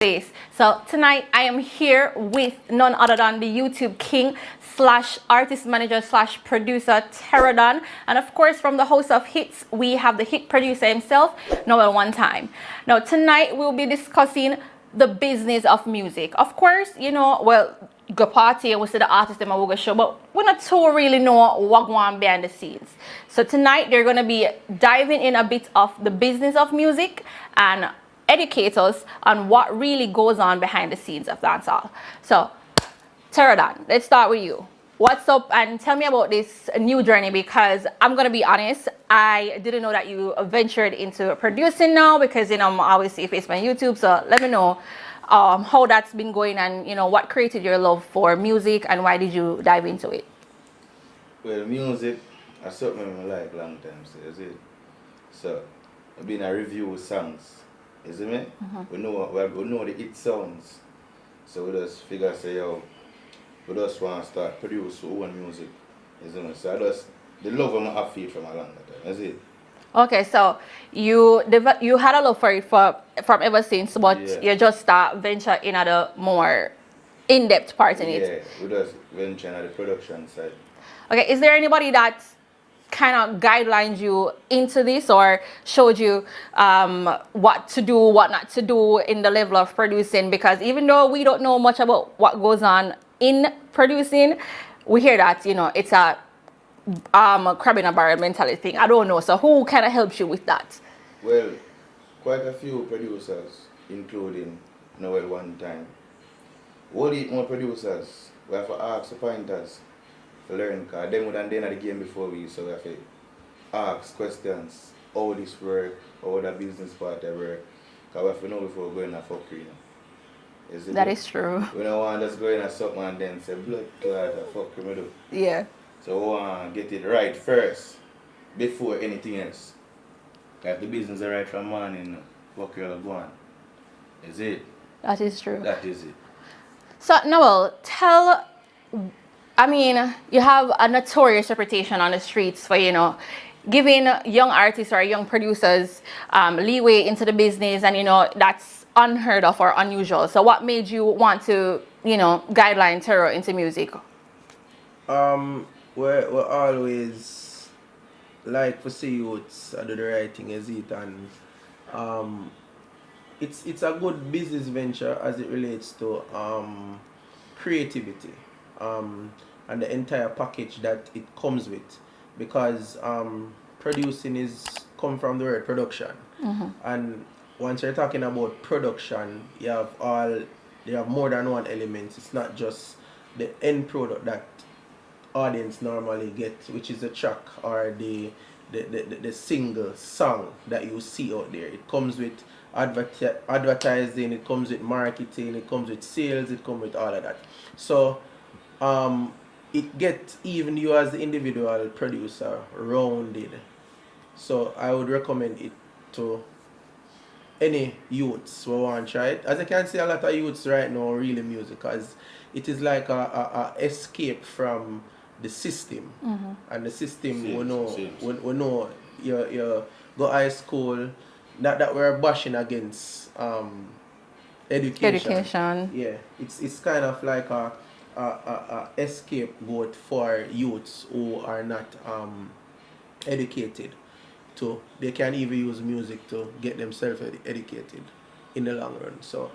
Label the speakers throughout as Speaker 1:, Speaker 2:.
Speaker 1: This. So tonight I am here with none other than the YouTube king slash artist manager slash producer Teradon, and of course from the host of hits we have the hit producer himself, Noel One Time. Now tonight we'll be discussing the business of music. Of course, you know, well, go party and we see the artist in my Google show, but we not too really know what going on behind the scenes. So tonight they're gonna be diving in a bit of the business of music and educate us on what really goes on behind the scenes of dancehall. So, Teradon, let's start with you. What's up, and tell me about this new journey, because I'm gonna be honest, I didn't know that you ventured into producing now, because you know I'm always see Facebook and YouTube. So let me know how that's been going, and you know what created your love for music and why did you dive into it?
Speaker 2: Well, music, I something I like long time, so you see. So I've been a review songs. You see me? We know the hit sounds. So we just figure say we just want to start produce our own music. You see me? So the love I have feel from a long time. You see?
Speaker 1: Okay, so you had a love for it from ever since, but you just start venture in the more in-depth part in it.
Speaker 2: Yeah, we just venture in the production side.
Speaker 1: Okay, is there anybody that kind of guidelines you into this or showed you what to do, what not to do in the level of producing? Because even though we don't know much about what goes on in producing, we hear that, you know, it's a crab in a barrel mentality thing. I don't know. So who kind of helps you with that?
Speaker 2: Well, quite a few producers, including Noel One Time. All the more producers, we have to ask the pointers to learn, because them would have done the game before we, so we have to ask questions, how this work, how the business part work, because we have to know before we go in a fuckery.
Speaker 1: That is true.
Speaker 2: We don't want to just go in a something and then say, blood clot, a fuck we do.
Speaker 1: Yeah.
Speaker 2: So we want to get it right first, before anything else. If the business is right from morning, fuck you all go on. Is it?
Speaker 1: That is true.
Speaker 2: That is it.
Speaker 1: So Noel, I mean, you have a notorious reputation on the streets for, you know, giving young artists or young producers leeway into the business, and, you know, that's unheard of or unusual. So what made you want to, you know, guideline Terror into music?
Speaker 3: We're always like to see youths do the right thing, is it? And it's a good business venture as it relates to creativity. And the entire package that it comes with, because producing is come from the word production, and once you're talking about production, you have more than one element. It's not just the end product that audience normally get, which is the track or the single song that you see out there. It comes with advertising, it comes with marketing, it comes with sales, it comes with all of that. So it gets even you as the individual producer rounded. So I would recommend it to any youths who want to try it. As I can see, a lot of youths right now really music, because it is like a escape from the system. And the system, we know you go high school, that we're bashing against education. Yeah, it's kind of like a scapegoat for youths who are not educated. They can even use music to get themselves educated in the long run. So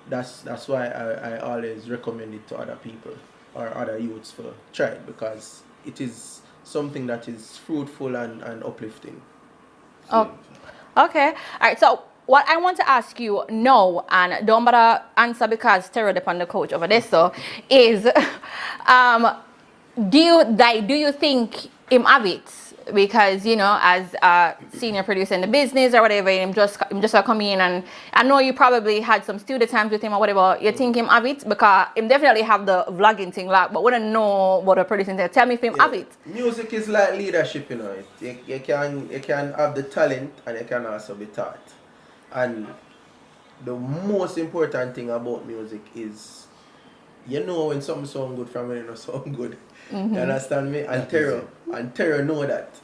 Speaker 3: that's why I always recommend it to other people or other youths to try it, because it is something that is fruitful and uplifting.
Speaker 1: Oh, okay. All right. So what I want to ask you, no, and don't bother answer because Terror depend on the coach over there, so is do you think him have it? Because, you know, as a senior producer in the business or whatever, him just come in, and I know you probably had some studio times with him or whatever. You think him have it? Because him definitely have the vlogging thing, like, but we don't know what the producing thing. Tell me if him have it.
Speaker 3: Music is like leadership, you know. You can have the talent and you can also be taught. And the most important thing about music is, you know, when something sounds good from when it don't sound good. You understand me? And Terror know that.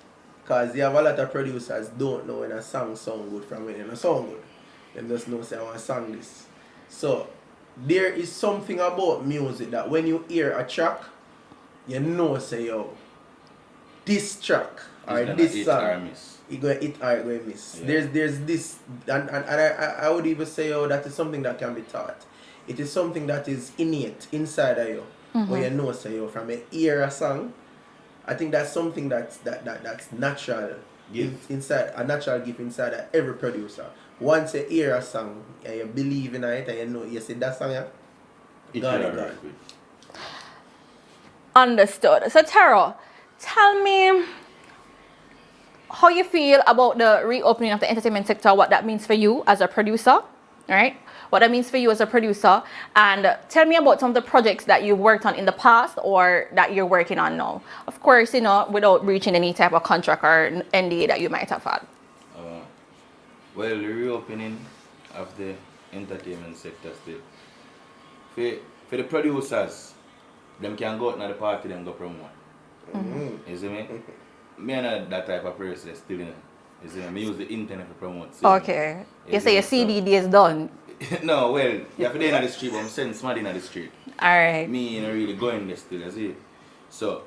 Speaker 3: Because you have a lot of producers don't know when a song sound good from when it don't sound good. They just know say I want to sing this. So there is something about music that when you hear a track, you know say yo, this track or this song, it going hit or it going miss.
Speaker 2: Yeah.
Speaker 3: There's this and I would even say that is something that can be taught. It is something that is innate inside of you. Where you know say yo, from you hear a song, I think that's something that's natural. Inside a natural gift inside of every producer. Once you hear a song and you believe in it and you know you see that song, God.
Speaker 1: Understood. So Taro, tell me how you feel about the reopening of the entertainment sector, what that means for you as a producer, right? What that means for you as a producer, and tell me about some of the projects that you've worked on in the past or that you're working on now. Of course, without breaching any type of contract or NDA that you might have had.
Speaker 2: Well, the reopening of the entertainment sector still. For the producers, them can go out to the party, them go promote. You see me? Me are not that type of person still, you see me? I use the internet to promote.
Speaker 1: Okay. You say your CDD is done.
Speaker 2: No, well, you have to be in the street, but I'm sending somebody in the street.
Speaker 1: Alright.
Speaker 2: Me ain't really going there still, you see. So,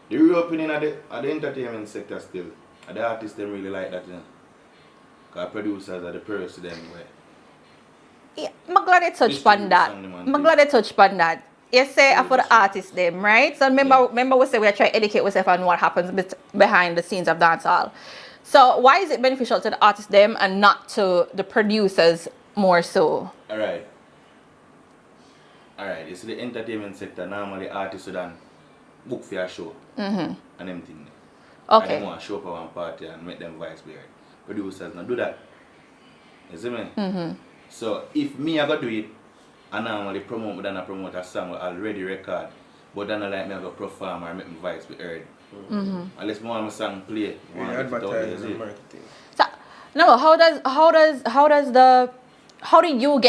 Speaker 2: the reopening of the entertainment sector still, the artists them really like that, because producers are the person them way.
Speaker 1: Yeah, I'm glad they touched on that. I'm glad they touched on that. You say for the artists them, right? So remember we say we are trying to educate ourselves on what happens behind the scenes of dancehall. So why is it beneficial to the artists them and not to the producers more so?
Speaker 2: Alright, you see the entertainment sector, normally artists would then book for a show and them things.
Speaker 1: Okay.
Speaker 2: And they want to show up at one party and make them voice be heard. Producers not do that. You see me? So if me I go do it, I normally promote a song with already record, but then I like me I go perform or make my voice be heard. Unless more my song play,
Speaker 3: Advertising and marketing.
Speaker 1: So no, how do you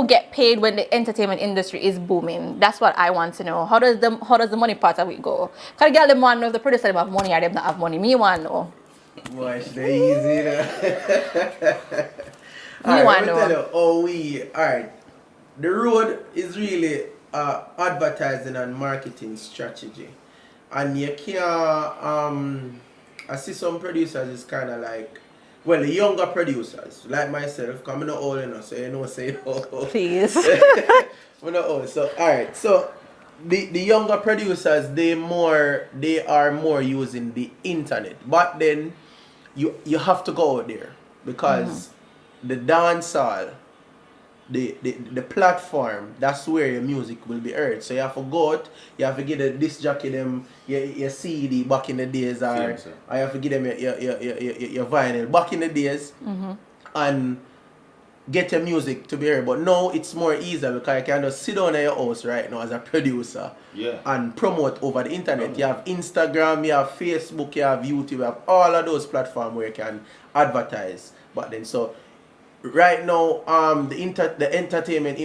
Speaker 1: get paid when the entertainment industry is booming? That's what I want to know. How does the money part of it go? Cause girl them want to know if the producer them have money or them not have money. Me want to know.
Speaker 3: Boy, it's easy.
Speaker 1: Alright,
Speaker 3: tell you, alright. The road is really advertising and marketing strategy. And you can't I see some producers is kinda like, well, the younger producers, like myself, coming not old enough, so you know say
Speaker 1: Please.
Speaker 3: we're not old. So alright, so the younger producers they are more using the internet. But then you have to go out there because the dancehall, the platform, that's where your music will be heard. So you have to go out, you have to get a disc jockey them your CD back in the days, or you have to give them your vinyl back in the days and get your music to be heard. But now it's more easier because you can just sit down at your house right now as a producer and promote over the internet. You have Instagram, you have Facebook, you have YouTube, you have all of those platforms where you can advertise. But then so right now the entertainment